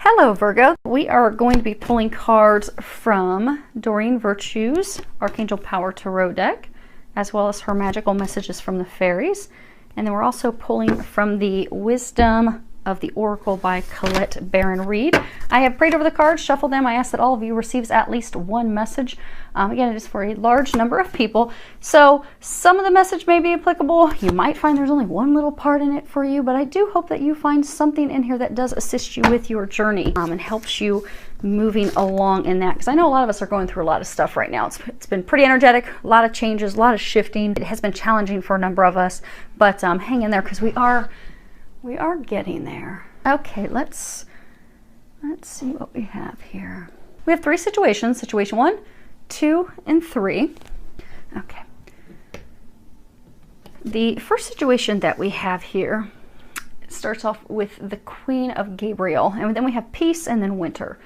Hello Virgo, we are going to be pulling cards from Doreen Virtue's Archangel Power Tarot deck, as well as her magical messages from the fairies. And then we're also pulling from the Wisdom of the Oracle by Colette Baron Reed. I have prayed over the cards, shuffled them. I ask that all of you receives at least one message. Again, it is for a large number of people. So some of the message may be applicable. You might find there's only one little part in it for you, but I do hope that you find something in here that does assist you with your journey and helps you moving along in that. Because I know a lot of us are going through a lot of stuff right now. It's been pretty energetic, a lot of changes, a lot of shifting. It has been challenging for a number of us, but hang in there because we are getting there. Okay, let's see what we have here. We have three situations, situation 1, 2, and 3. Okay. The first situation that we have here starts off with the Queen of Gabriel, and then we have peace and then winter.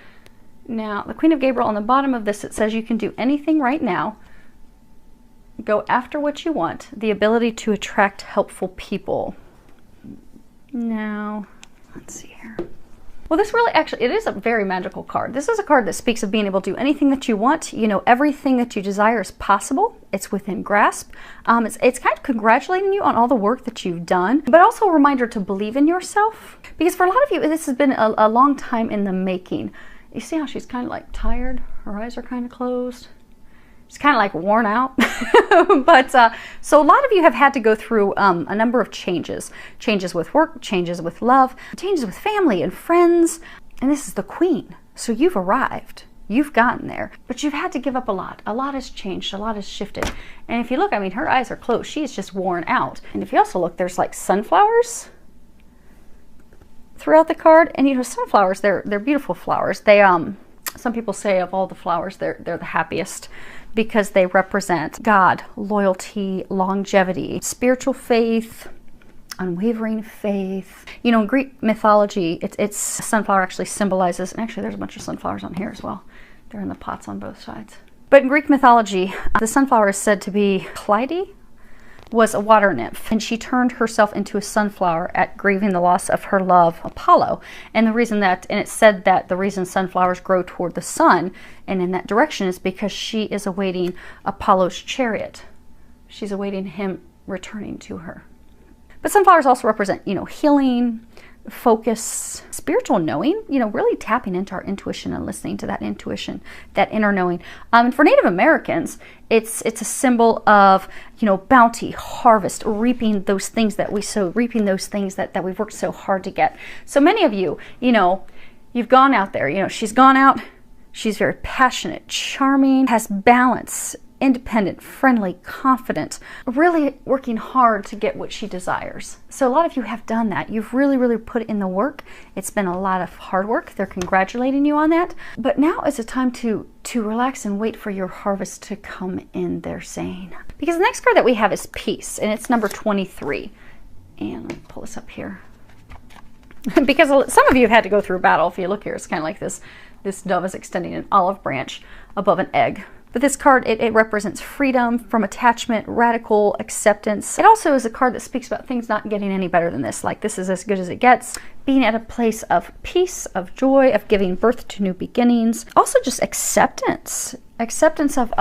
Now, the Queen of Gabriel, on the bottom of this, it says you can do anything right now. Go after what you want. The ability to attract helpful people. Now, let's see here. Well, this really it is a very magical card. This is a card that speaks of being able to do anything that you want. You know, everything that you desire is possible. It's within grasp. It's kind of congratulating you on all the work that you've done, but also a reminder to believe in yourself. Because for a lot of you, this has been a long time in the making. You see how she's kind of like tired? Her eyes are kind of closed. She's kind of like worn out. But so a lot of you have had to go through a number of changes. Changes with work, changes with love, changes with family and friends. And this is the Queen. So you've arrived. You've gotten there. But you've had to give up a lot. A lot has changed. A lot has shifted. And if you look, I mean, her eyes are closed. She's just worn out. And if you also look, there's like sunflowers throughout the card. And you know, sunflowers, they're beautiful flowers. They some people say of all the flowers, they're the happiest, because they represent God, loyalty, longevity, spiritual faith, unwavering faith. You know, in Greek mythology, it's sunflower actually symbolizes, and actually there's a bunch of sunflowers on here as well. They're in the pots on both sides. But in Greek mythology, the sunflower is said to be Clyde, was a water nymph, and she turned herself into a sunflower at grieving the loss of her love, Apollo. And the reason that, and it's said that the reason sunflowers grow toward the sun and in that direction is because she is awaiting Apollo's chariot. She's awaiting him returning to her. But sunflowers also represent, you know, healing, focus, spiritual knowing, you know, really tapping into our intuition and listening to that intuition, that inner knowing. And for Native Americans, it's a symbol of, you know, bounty, harvest, reaping those things that we sow, reaping those things that we've worked so hard to get. So many of you, you know, you've gone out there, you know, she's gone out, she's very passionate, charming, has balance, independent, friendly, confident, really working hard to get what she desires. So a lot of you have done that. You've really put in the work. It's been a lot of hard work. They're congratulating you on that. But now is a time to relax and wait for your harvest to come in, they're saying. Because the next card that we have is Peace, and it's number 23. And let me pull this up here. Because some of you have had to go through a battle. If you look here, it's kind of like this dove is extending an olive branch above an egg. But this card, it represents freedom from attachment, radical acceptance. It also is a card that speaks about things not getting any better than this. Like, this is as good as it gets. Being at a place of peace, of joy, of giving birth to new beginnings. Also just acceptance. Acceptance of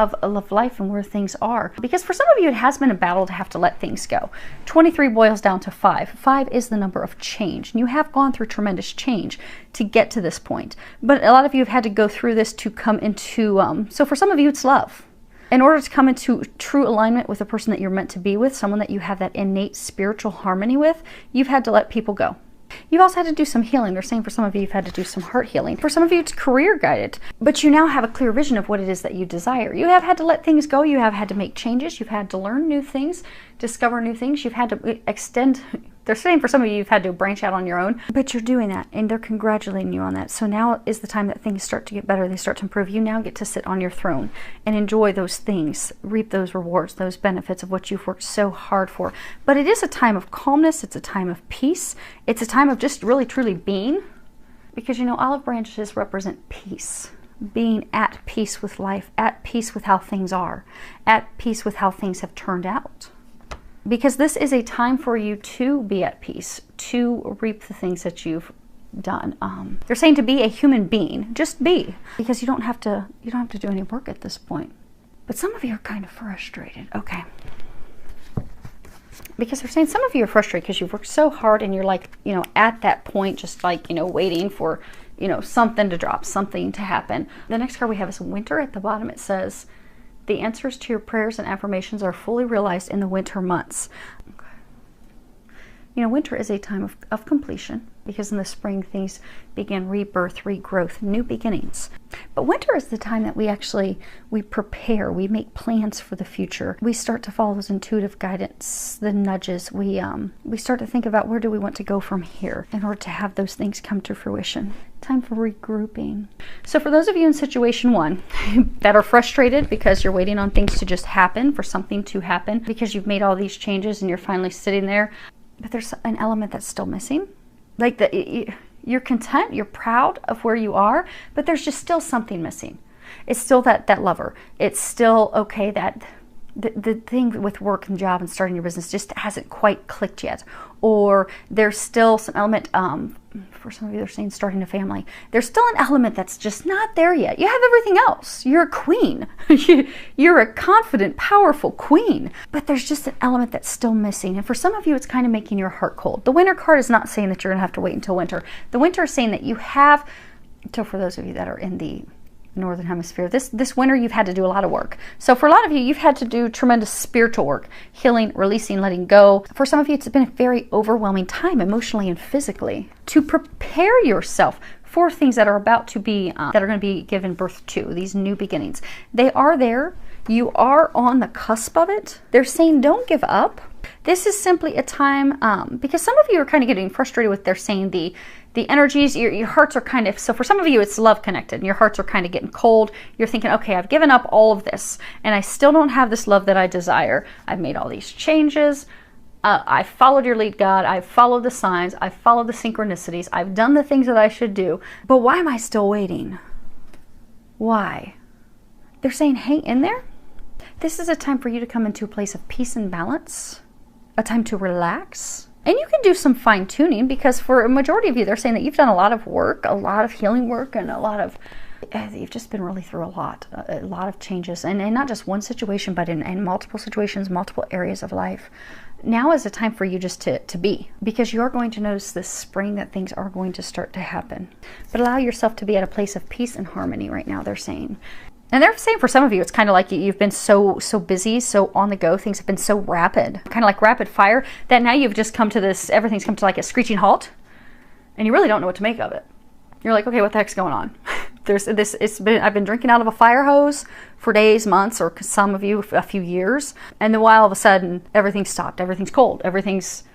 life and where things are. Because for some of you, it has been a battle to have to let things go. 23 boils down to 5. 5 is the number of change. And you have gone through tremendous change to get to this point. But a lot of you have had to go through this to come into, so for some of you, it's love. In order to come into true alignment with the person that you're meant to be with, someone that you have that innate spiritual harmony with, you've had to let people go. You've also had to do some healing. They're saying for some of you, you've had to do some heart healing. For some of you, it's career guided. But you now have a clear vision of what it is that you desire. You have had to let things go. You have had to make changes. You've had to learn new things, discover new things. You've had to extend. They're saying for some of you, you've had to branch out on your own. But you're doing that, and they're congratulating you on that. So now is the time that things start to get better. They start to improve. You now get to sit on your throne and enjoy those things, reap those rewards, those benefits of what you've worked so hard for. But it is a time of calmness. It's a time of peace. It's a time of just really, truly being. Because, you know, olive branches represent peace. Being at peace with life, at peace with how things are, at peace with how things have turned out. Because this is a time for you to be at peace, to reap the things that you've done. They're saying to be a human being, just be, because you don't have to do any work at this point. But some of you are kind of frustrated. Okay. Because they're saying some of you are frustrated because you've worked so hard and you're like, at that point, just like, waiting for, something to drop, something to happen. The next card we have is winter. At the bottom it says, the answers to your prayers and affirmations are fully realized in the winter months. Winter is a time of completion, because in the spring things begin rebirth, regrowth, new beginnings. But winter is the time that we prepare, we make plans for the future. We start to follow those intuitive guidance, the nudges. We start to think about where do we want to go from here in order to have those things come to fruition. Time for regrouping. So for those of you in situation 1 that are frustrated because you're waiting on things to just happen, for something to happen, because you've made all these changes and you're finally sitting there, but there's an element that's still missing. Like you're content, you're proud of where you are, but there's just still something missing. It's still that lover. It's still okay that the thing with work and job and starting your business just hasn't quite clicked yet. Or there's still some element, for some of you they're saying starting a family. There's still an element that's just not there yet. You have everything else. You're a queen. You're a confident, powerful queen. But there's just an element that's still missing. And for some of you, it's kind of making your heart cold. The winter card is not saying that you're going to have to wait until winter. The winter is saying that you have, so for those of you that are in the Northern Hemisphere, this winter you've had to do a lot of work. So for a lot of you, you've had to do tremendous spiritual work, healing, releasing, letting go. For some of you, it's been a very overwhelming time emotionally and physically to prepare yourself for things that are about to be, that are going to be given birth to, these new beginnings. They are there. You are on the cusp of it. They're saying don't give up. This is simply a time, because some of you are kind of getting frustrated with, they're saying the energies, your hearts are kind of, so for some of you it's love connected and your hearts are kind of getting cold. You're thinking, okay, I've given up all of this and I still don't have this love that I desire. I've made all these changes. I followed your lead, God. I've followed the signs. I've followed the synchronicities. I've done the things that I should do. But why am I still waiting? Why? They're saying hang in there. This is a time for you to come into a place of peace and balance, a time to relax. And you can do some fine tuning, because for a majority of you, they're saying that you've done a lot of work, a lot of healing work, and a lot of, you've just been really through a lot of changes. And not just one situation, but in multiple situations, multiple areas of life. Now is a time for you just to be, because you're going to notice this spring that things are going to start to happen. But allow yourself to be at a place of peace and harmony right now, they're saying. And they're saying for some of you, it's kind of like you've been so busy, so on the go. Things have been so rapid, kind of like rapid fire, that now you've just come to this, everything's come to like a screeching halt, and you really don't know what to make of it. You're like, okay, what the heck's going on? I've been drinking out of a fire hose for days, months, or some of you a few years. And then all of a sudden, everything's stopped. Everything's cold. Everything's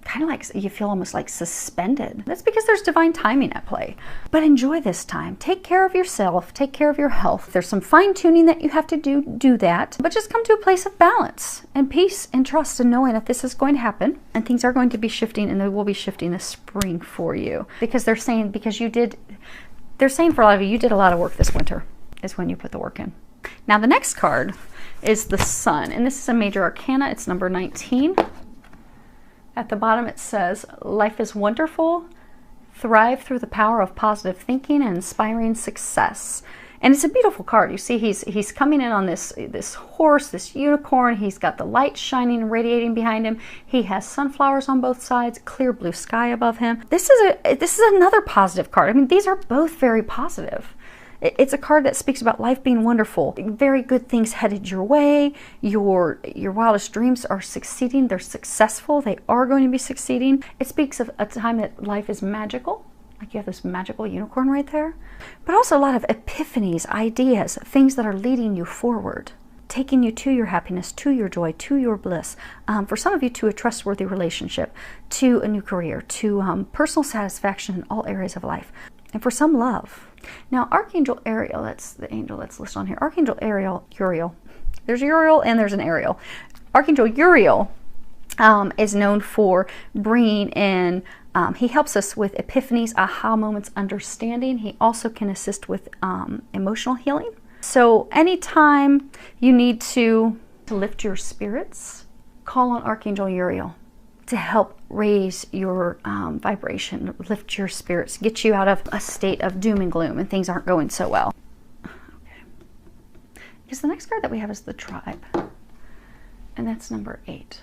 kind of like, you feel almost like suspended. That's because there's divine timing at play. But enjoy this time. Take care of yourself. Take care of your health. There's some fine tuning that you have to do that. But just come to a place of balance and peace and trust, and knowing that this is going to happen and things are going to be shifting, and they will be shifting this spring for you. Because they're saying, they're saying for a lot of you, you did a lot of work this winter, is when you put the work in. Now the next card is the Sun, and this is a major arcana. It's number 19. At the bottom it says, life is wonderful. Thrive through the power of positive thinking and inspiring success. And it's a beautiful card. You see he's coming in on this horse, this unicorn. He's got the light shining and radiating behind him. He has sunflowers on both sides, clear blue sky above him. This is another positive card. I mean, these are both very positive. It's a card that speaks about life being wonderful. Very good things headed your way. Your wildest dreams are succeeding. They're successful. They are going to be succeeding. It speaks of a time that life is magical. Like you have this magical unicorn right there. But also a lot of epiphanies, ideas, things that are leading you forward, taking you to your happiness, to your joy, to your bliss. For some of you, to a trustworthy relationship, to a new career, to personal satisfaction in all areas of life. And for some, love. Now, Archangel Ariel, that's the angel that's listed on here. Archangel Uriel. There's Uriel and there's an Ariel. Archangel Uriel is known for bringing in, he helps us with epiphanies, aha moments, understanding. He also can assist with emotional healing. So anytime you need to lift your spirits, call on Archangel Uriel. to help raise your vibration, lift your spirits, get you out of a state of doom and gloom and things aren't going so well. Okay. Because the next card that we have is the tribe, and that's number 8.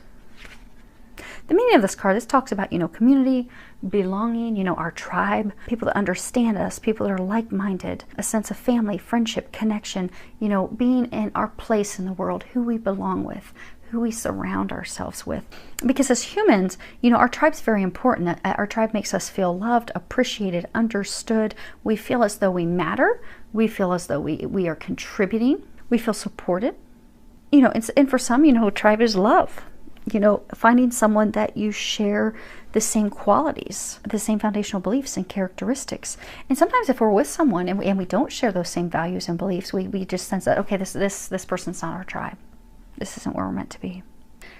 The meaning of this card, this talks about, community, belonging, our tribe, people that understand us, people that are like-minded, a sense of family, friendship, connection, being in our place in the world, who we belong with, who we surround ourselves with. Because as humans, our tribe's very important. Our tribe makes us feel loved, appreciated, understood. We feel as though we matter. We feel as though we are contributing. We feel supported. And for some, tribe is love. Finding someone that you share the same qualities, the same foundational beliefs and characteristics. And sometimes if we're with someone and we don't share those same values and beliefs, we just sense that, okay, this person's not our tribe. This isn't where we're meant to be.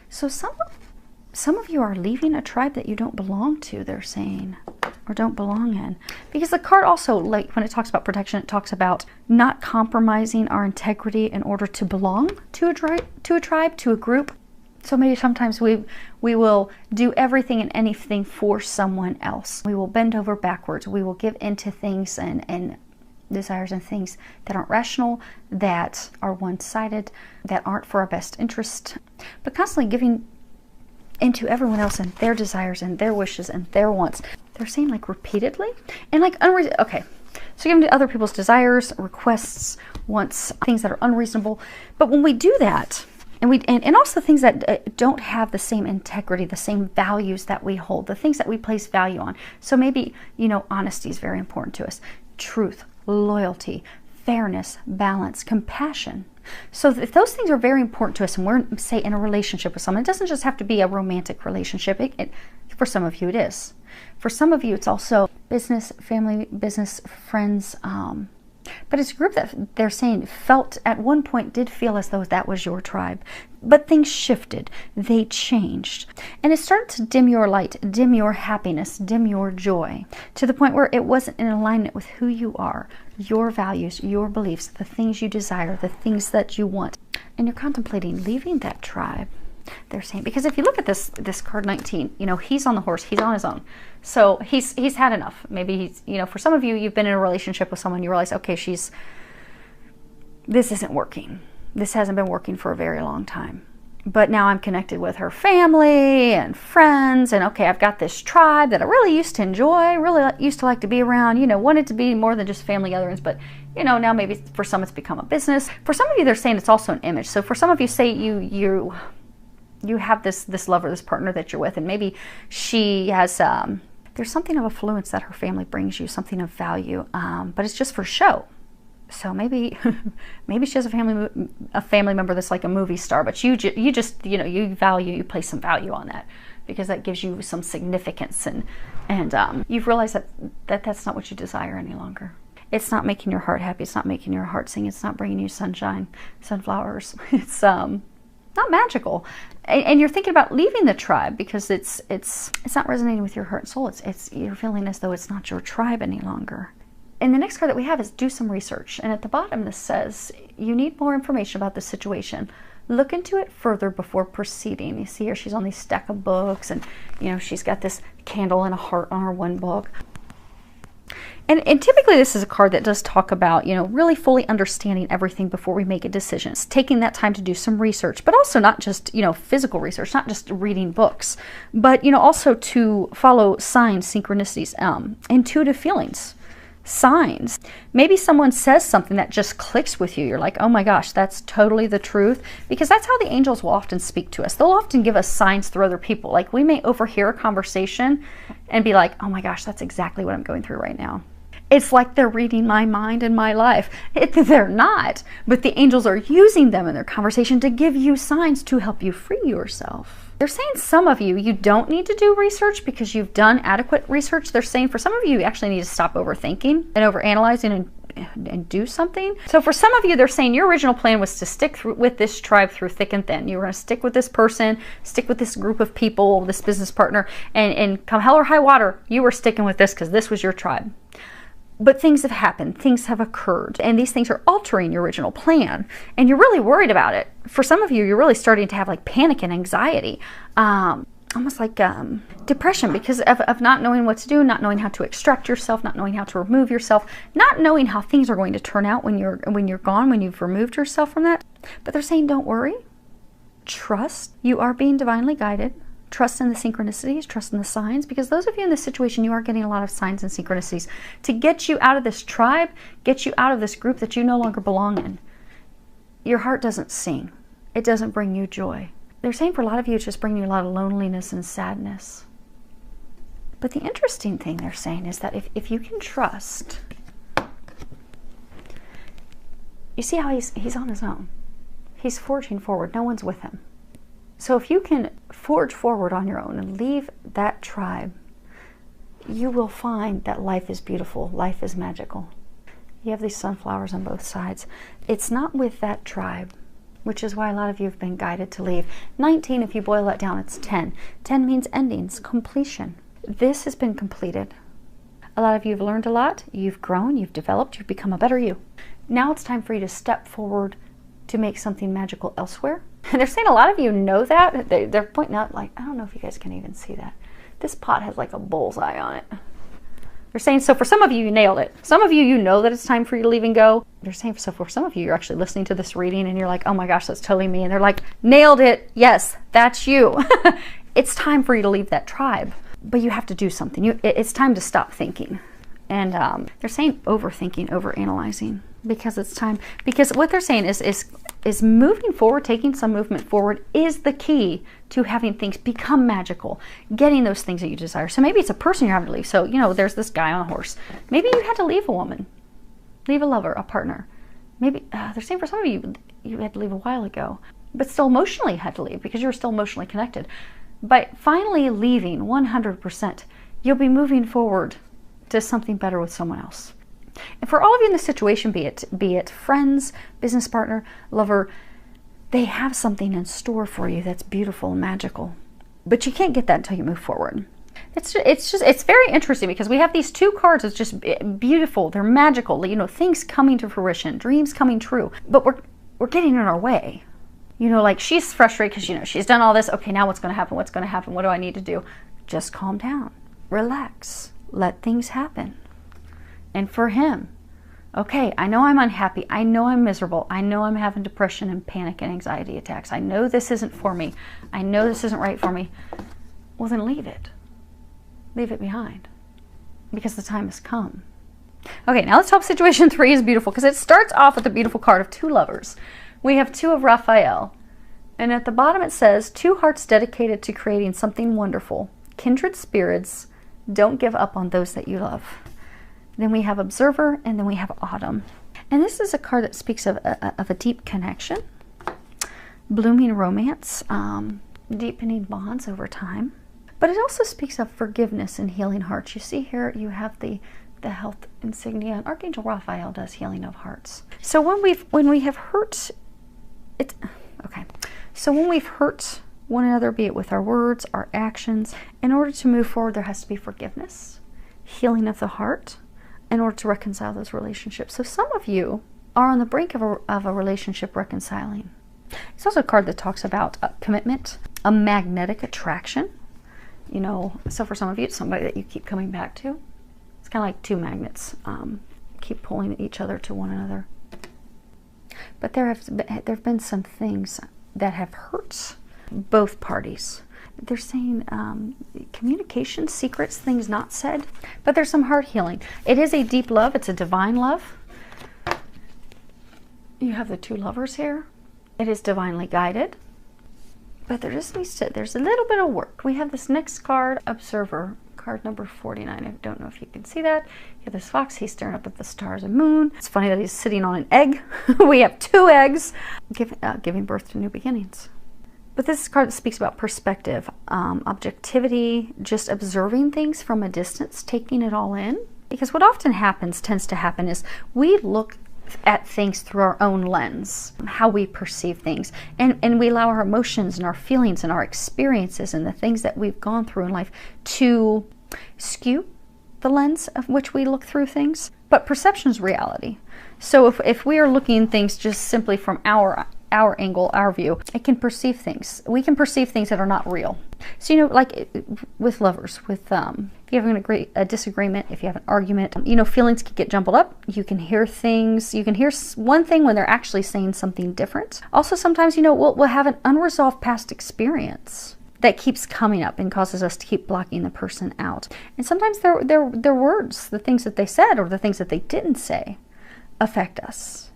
So some of you are leaving a tribe that you don't belong to, they're saying, or don't belong in. Because the card also, like when it talks about protection, it talks about not compromising our integrity in order to belong to a tribe, to a group. So maybe sometimes we will do everything and anything for someone else. We will bend over backwards. We will give into things and desires and things that aren't rational, that are one-sided, that aren't for our best interest. But constantly giving into everyone else and their desires and their wishes and their wants. They're saying like repeatedly and like okay. So giving to other people's desires, requests, wants, things that are unreasonable. But when we do that, and also things that don't have the same integrity, the same values that we hold, the things that we place value on. So maybe, honesty is very important to us. Truth, loyalty, fairness, balance, compassion. So if those things are very important to us and we're, say, in a relationship with someone, it doesn't just have to be a romantic relationship. For some of you, it is. For some of you, it's also business, family, business, friends, but it's a group that they're saying felt at one point did feel as though that was your tribe. But things shifted. They changed. And it started to dim your light, dim your happiness, dim your joy, to the point where it wasn't in alignment with who you are, your values, your beliefs, the things you desire, the things that you want. And you're contemplating leaving that tribe. They're saying, because if you look at this card 19, he's on the horse, he's on his own. So he's had enough. Maybe he's, for some of you, you've been in a relationship with someone, you realize, okay, this isn't working. This hasn't been working for a very long time. But now I'm connected with her family and friends, and okay, I've got this tribe that I really used to enjoy, really used to like to be around, wanted to be more than just family gatherings, but now maybe for some it's become a business. For some of you, they're saying it's also an image. So for some of you, say you have this lover, this partner that you're with, and maybe she has, there's something of affluence that her family brings you, something of value, but it's just for show. So maybe she has a family member that's like a movie star, but you just you place some value on that because that gives you some significance, and you've realized that's not what you desire any longer. It's not making your heart happy. It's not making your heart sing. It's not bringing you sunshine, sunflowers. It's not magical, and you're thinking about leaving the tribe because it's not resonating with your heart and soul. You're feeling as though it's not your tribe any longer. And the next card that we have is do some research. And at the bottom this says you need more information about the situation. Look into it further before proceeding. You see here she's on these stack of books, and she's got this candle and a heart on her one book. And typically this is a card that does talk about, really fully understanding everything before we make a decision. It's taking that time to do some research, but also not just, physical research, not just reading books, but, also to follow signs, synchronicities, intuitive feelings, signs. Maybe someone says something that just clicks with you. You're like, oh my gosh, that's totally the truth. Because that's how the angels will often speak to us. They'll often give us signs through other people. Like we may overhear a conversation and be like, oh my gosh, that's exactly what I'm going through right now. It's like they're reading my mind and my life. They're not, but the angels are using them in their conversation to give you signs to help you free yourself. They're saying some of you don't need to do research because you've done adequate research. They're saying for some of you actually need to stop overthinking and overanalyzing and do something. So for some of you, they're saying your original plan was to stick with this tribe through thick and thin. You were going to stick with this person, stick with this group of people, this business partner, and come hell or high water, you were sticking with this because this was your tribe. But things have happened, things have occurred, and these things are altering your original plan, and you're really worried about it. For some of you, you're really starting to have like panic and anxiety. almost like depression, because of not knowing what to do, not knowing how to extract yourself, not knowing how to remove yourself, not knowing how things are going to turn out when you're gone, when you've removed yourself from that. But they're saying, don't worry. Trust. You are being divinely guided. Trust in the synchronicities, trust in the signs, because those of you in this situation, you are getting a lot of signs and synchronicities to get you out of this tribe, get you out of this group that you no longer belong in. Your heart doesn't sing. It doesn't bring you joy. They're saying for a lot of you, it's just bringing you a lot of loneliness and sadness. But the interesting thing they're saying is that if you can trust, you see how he's on his own. He's forging forward. No one's with him. So if you can forge forward on your own and leave that tribe, you will find that life is beautiful. Life is magical. You have these sunflowers on both sides. It's not with that tribe, which is why a lot of you have been guided to leave. 19, if you boil that down, it's 10. 10 means endings, completion. This has been completed. A lot of you have learned a lot. You've grown, you've developed, you've become a better you. Now it's time for you to step forward to make something magical elsewhere. And they're saying a lot of you know that. They're pointing out, like, I don't know if you guys can even see that. This pot has like a bullseye on it. They're saying, so for some of you, you nailed it. Some of you, you know that it's time for you to leave and go. They're saying, so for some of you, you're actually listening to this reading and you're like, oh my gosh, that's totally me. And they're like, nailed it. Yes, that's you. It's time for you to leave that tribe. But you have to do something. It's time to stop thinking. And they're saying overthinking, overanalyzing. Because it's time. Because what they're saying is moving forward, taking some movement forward is the key to having things become magical, getting those things that you desire. So maybe it's a person you're having to leave. So, you know, there's this guy on a horse. Maybe you had to leave a woman, leave a lover, a partner. Maybe they're saying for some of you, you had to leave a while ago, but still emotionally had to leave because you were still emotionally connected. By finally leaving 100%, you'll be moving forward to something better with someone else. And for all of you in this situation, be it friends, business partner, lover, they have something in store for you that's beautiful and magical. But you can't get that until you move forward. It's very interesting because we have these two cards. It's just beautiful. They're magical. You know, things coming to fruition, dreams coming true. But we're getting in our way. You know, like she's frustrated because, you know, she's done all this. Okay, now what's going to happen? What's going to happen? What do I need to do? Just calm down. Relax. Let things happen. And for him, okay, I know I'm unhappy. I know I'm miserable. I know I'm having depression and panic and anxiety attacks. I know this isn't for me. I know this isn't right for me. Well, then leave it. Leave it behind. Because the time has come. Okay, now let's hope situation 3 is beautiful because it starts off with a beautiful card of 2 lovers. We have 2 of Raphael. And at the bottom it says, 2 hearts dedicated to creating something wonderful. Kindred spirits, don't give up on those that you love. Then we have Observer, and then we have Autumn. And this is a card that speaks of a deep connection, blooming romance, deepening bonds over time. But it also speaks of forgiveness and healing hearts. You see here, you have the health insignia, and Archangel Raphael does healing of hearts. So when we have hurt, So when we've hurt one another, be it with our words, our actions, in order to move forward, there has to be forgiveness, healing of the heart, in order to reconcile those relationships. So some of you are on the brink of a relationship reconciling. It's also a card that talks about commitment, a magnetic attraction. You know, so for some of you, it's somebody that you keep coming back to. It's kind of like 2 magnets, keep pulling each other to one another. But there have been some things that have hurt both parties. They're saying communication, secrets, things not said, but there's some heart healing. It is a deep love. It's a divine love. You have the 2 lovers here. It is divinely guided, but there just needs to, there's a little bit of work. We have this next card, Observer, card number 49. I don't know if you can see that. You have this fox. He's staring up at the stars and moon. It's funny that he's sitting on an egg. We have 2 eggs, giving birth to new beginnings. But this is a card that speaks about perspective, objectivity, just observing things from a distance, taking it all in. Because what often tends to happen is we look at things through our own lens, how we perceive things. And we allow our emotions and our feelings and our experiences and the things that we've gone through in life to skew the lens of which we look through things. But perception is reality. So if we are looking at things just simply from our angle, our view, it can perceive things. We can perceive things that are not real. So, like with lovers, with if you have a disagreement, if you have an argument, feelings can get jumbled up. You can hear things. You can hear one thing when they're actually saying something different. Also, sometimes, we'll have an unresolved past experience that keeps coming up and causes us to keep blocking the person out. And sometimes their words, the things that they said or the things that they didn't say, affect us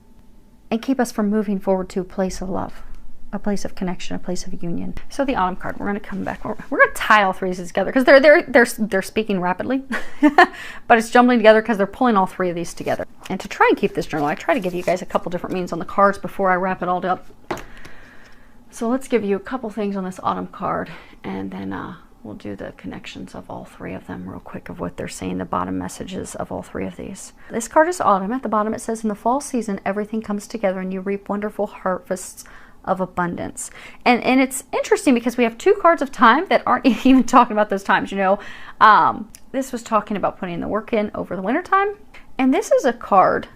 and keep us from moving forward to a place of love, a place of connection, a place of union. So the Autumn card, we're going to come back. We're going to tie all three of these together because they're speaking rapidly, but it's jumbling together because they're pulling all three of these together. And to try and keep this journal, I try to give you guys a couple different meanings on the cards before I wrap it all up. So let's give you a couple things on this Autumn card, and then we'll do the connections of all three of them real quick of what they're saying, the bottom messages of all three of these. This card is Autumn. At the bottom it says, in the fall season, everything comes together and you reap wonderful harvests of abundance. And it's interesting because we have two cards of time that aren't even talking about those times. This was talking about putting the work in over the winter time, and this is a card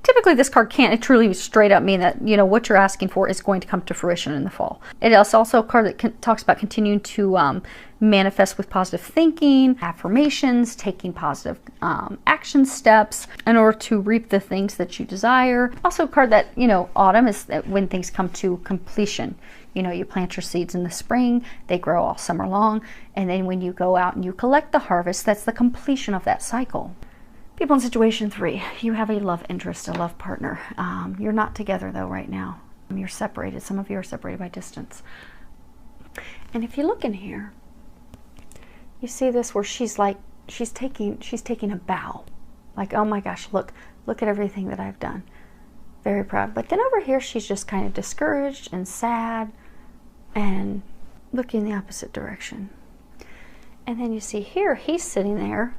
typically this card can't truly straight up mean that what you're asking for is going to come to fruition in the fall. It is also a card that talks about continuing to manifest with positive thinking, affirmations, taking positive action steps in order to reap the things that you desire. Also a card that autumn is when things come to completion. You plant your seeds in the spring, they grow all summer long, and then when you go out and you collect the harvest, that's the completion of that cycle. People in situation 3, you have a love interest, a love partner. You're not together though right now. You're separated. Some of you are separated by distance. And if you look in here, you see this where she's taking a bow. Like, oh my gosh, look at everything that I've done. Very proud. But then over here, she's just kind of discouraged and sad and looking the opposite direction. And then you see here, he's sitting there.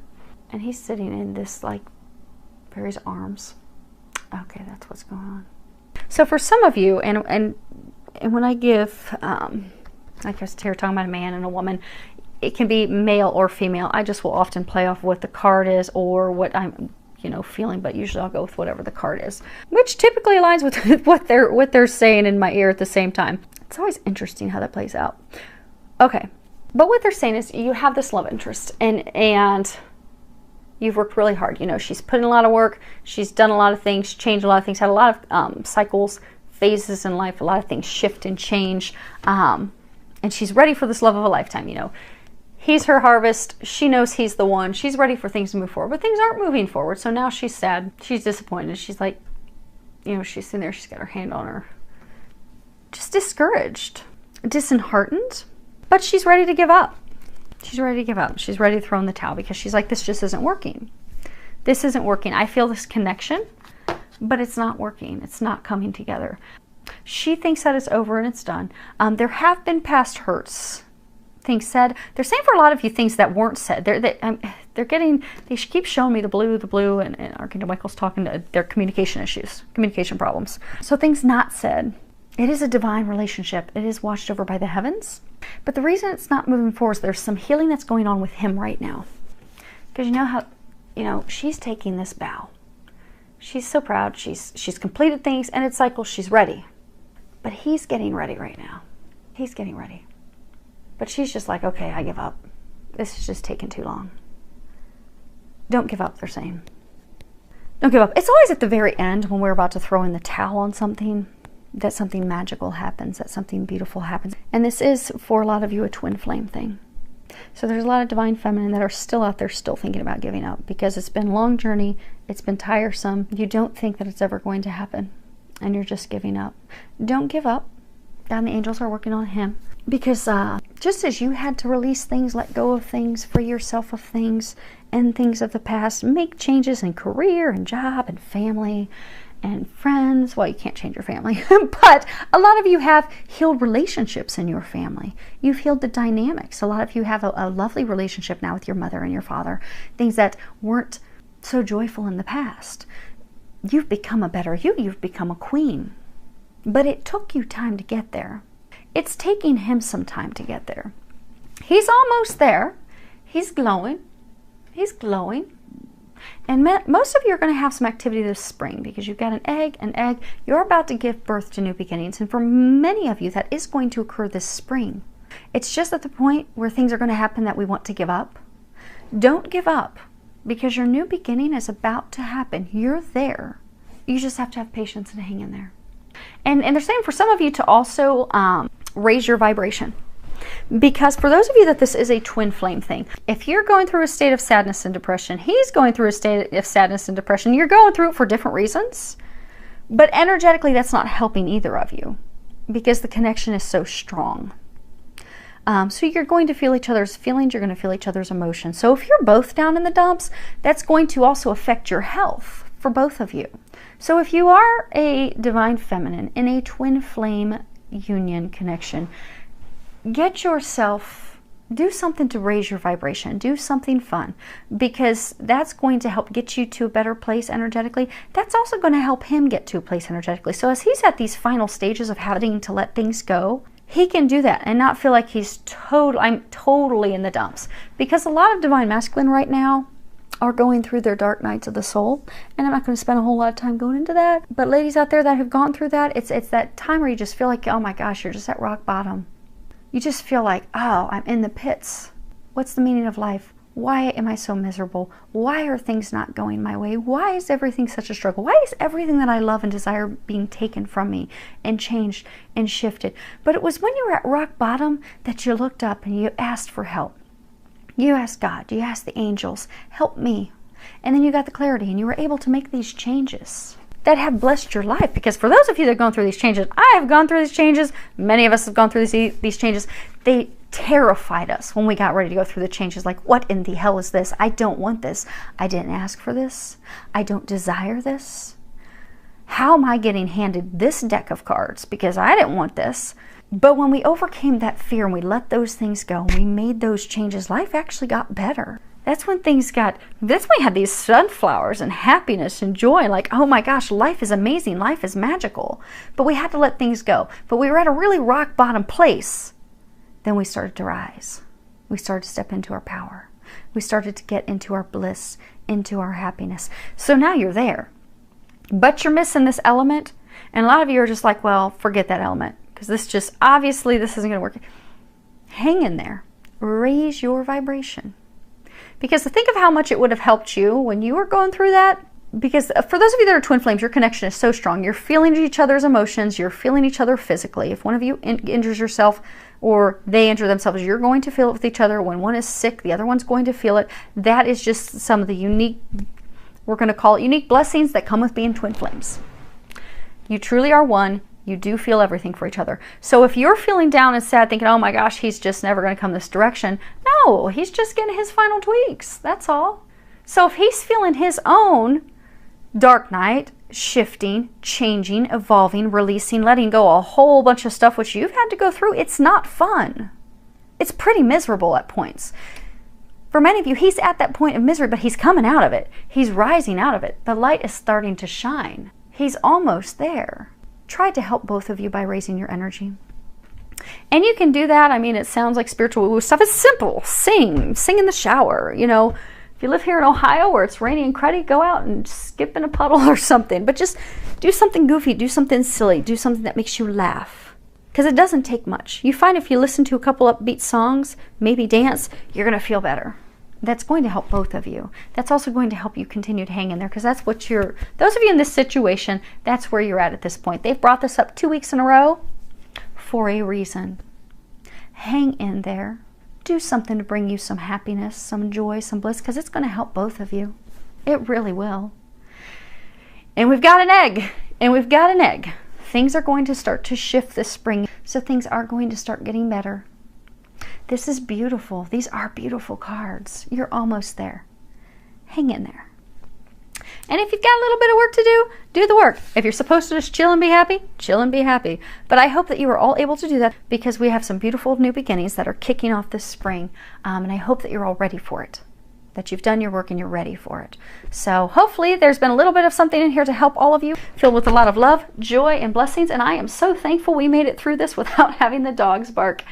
And he's sitting in this, for his arms. Okay, that's what's going on. So for some of you, and when I give, like I was here talking about a man and a woman, it can be male or female. I just will often play off what the card is or what I'm, feeling, but usually I'll go with whatever the card is, which typically aligns with what they're saying in my ear at the same time. It's always interesting how that plays out. Okay, but what they're saying is you have this love interest, and you've worked really hard. She's put in a lot of work. She's done a lot of things, changed a lot of things, had a lot of cycles, phases in life, a lot of things shift and change. And she's ready for this love of a lifetime. He's her harvest. She knows he's the one. She's ready for things to move forward, but things aren't moving forward. So now she's sad. She's disappointed. She's like, she's sitting there. She's got her hand on her. Just discouraged, disheartened, but she's ready to give up. She's ready to give up. She's ready to throw in the towel because she's like, this just isn't working. This isn't working. I feel this connection, but it's not working. It's not coming together. She thinks that it's over and it's done. There have been past hurts, things said. They're saying for a lot of you things that weren't said. They keep showing me the blue, and Archangel Michael's talking to their communication issues, communication problems. So things not said. It is a divine relationship. It is watched over by the heavens. But the reason it's not moving forward is there's some healing that's going on with him right now. Because she's taking this bow. She's so proud. She's completed things, and it's cycle. She's ready. But he's getting ready right now. He's getting ready. But she's just like, okay, I give up. This is just taking too long. Don't give up, they're saying. Don't give up. It's always at the very end when we're about to throw in the towel on something that something magical happens, that something beautiful happens. And this is, for a lot of you, a twin flame thing. So there's a lot of divine feminine that are still out there, still thinking about giving up because it's been a long journey. It's been tiresome. You don't think that it's ever going to happen, and you're just giving up. Don't give up. God and the angels are working on him. Because just as you had to release things, let go of things, free yourself of things, and things of the past, make changes in career and job and family and friends. Well, you can't change your family, but a lot of you have healed relationships in your family. You've healed the dynamics. A lot of you have a lovely relationship now with your mother and your father, things that weren't so joyful in the past. You've become a better you. You've become a queen. But it took you time to get there. It's taking him some time to get there. He's almost there. He's glowing. He's glowing. And most of you are going to have some activity this spring because you've got an egg. You're about to give birth to new beginnings. And for many of you, that is going to occur this spring. It's just at the point where things are going to happen that we want to give up. Don't give up, because your new beginning is about to happen. You're there. You just have to have patience and hang in there. And they're saying for some of you to also raise your vibration. Because for those of you that this is a twin flame thing, if you're going through a state of sadness and depression, he's going through a state of sadness and depression. You're going through it for different reasons. But energetically, that's not helping either of you, because the connection is so strong. So you're going to feel each other's feelings, you're going to feel each other's emotions. So if you're both down in the dumps, that's going to also affect your health for both of you. So if you are a divine feminine in a twin flame union connection, get yourself, do something to raise your vibration, do something fun, because that's going to help get you to a better place energetically. That's also going to help him get to a place energetically. So as he's at these final stages of having to let things go, he can do that and not feel like he's I'm totally in the dumps. Because a lot of divine masculine right now are going through their dark nights of the soul. And I'm not going to spend a whole lot of time going into that. But ladies out there that have gone through that, it's that time where you just feel like, oh my gosh, you're just at rock bottom. You just feel like, oh, I'm in the pits. What's the meaning of life? Why am I so miserable? Why are things not going my way? Why is everything such a struggle? Why is everything that I love and desire being taken from me and changed and shifted? But it was when you were at rock bottom that you looked up and you asked for help. You asked God, you asked the angels, help me. And then you got the clarity and you were able to make these changes that have blessed your life. Because for those of you that have gone through these changes, I have gone through these changes, many of us have gone through these changes. They terrified us when we got ready to go through the changes. Like, what in the hell is this? I don't want this. I didn't ask for this. I don't desire this. How am I getting handed this deck of cards? Because I didn't want this. But when we overcame that fear and we let those things go and we made those changes, life actually got better. That's when we had these sunflowers and happiness and joy. Like, oh my gosh, life is amazing. Life is magical. But we had to let things go. But we were at a really rock bottom place. Then we started to rise. We started to step into our power. We started to get into our bliss, into our happiness. So now you're there. But you're missing this element. And a lot of you are just like, well, forget that element. Because obviously this isn't going to work. Hang in there. Raise your vibration. Because think of how much it would have helped you when you were going through that. Because for those of you that are twin flames, your connection is so strong. You're feeling each other's emotions. You're feeling each other physically. If one of you injures yourself or they injure themselves, you're going to feel it with each other. When one is sick, the other one's going to feel it. That is just some of the unique, we're going to call it unique blessings that come with being twin flames. You truly are one. You do feel everything for each other. So if you're feeling down and sad, thinking, oh my gosh, he's just never going to come this direction. No, he's just getting his final tweaks. That's all. So if he's feeling his own dark night, shifting, changing, evolving, releasing, letting go a whole bunch of stuff which you've had to go through, it's not fun. It's pretty miserable at points. For many of you, he's at that point of misery, but he's coming out of it. He's rising out of it. The light is starting to shine. He's almost there. Try to help both of you by raising your energy. And you can do that. I mean, it sounds like spiritual woo-woo stuff. It's simple. Sing in the shower. You know, if you live here in Ohio where it's rainy and cruddy, go out and skip in a puddle or something. But just do something goofy. Do something silly. Do something that makes you laugh. Because it doesn't take much. You find if you listen to a couple upbeat songs, maybe dance, you're going to feel better. That's going to help both of you. That's also going to help you continue to hang in there, because that's what those of you in this situation, that's where you're at this point. They've brought this up 2 weeks in a row for a reason. Hang in there. Do something to bring you some happiness, some joy, some bliss, because it's going to help both of you. It really will. And we've got an egg. And we've got an egg. Things are going to start to shift this spring, so things are going to start getting better. This is beautiful. These are beautiful cards. You're almost there. Hang in there. And if you've got a little bit of work to do, do the work. If you're supposed to just chill and be happy, chill and be happy. But I hope that you are all able to do that, because we have some beautiful new beginnings that are kicking off this spring. And I hope that you're all ready for it, that you've done your work and you're ready for it. So hopefully there's been a little bit of something in here to help all of you, filled with a lot of love, joy, and blessings. And I am so thankful we made it through this without having the dogs bark.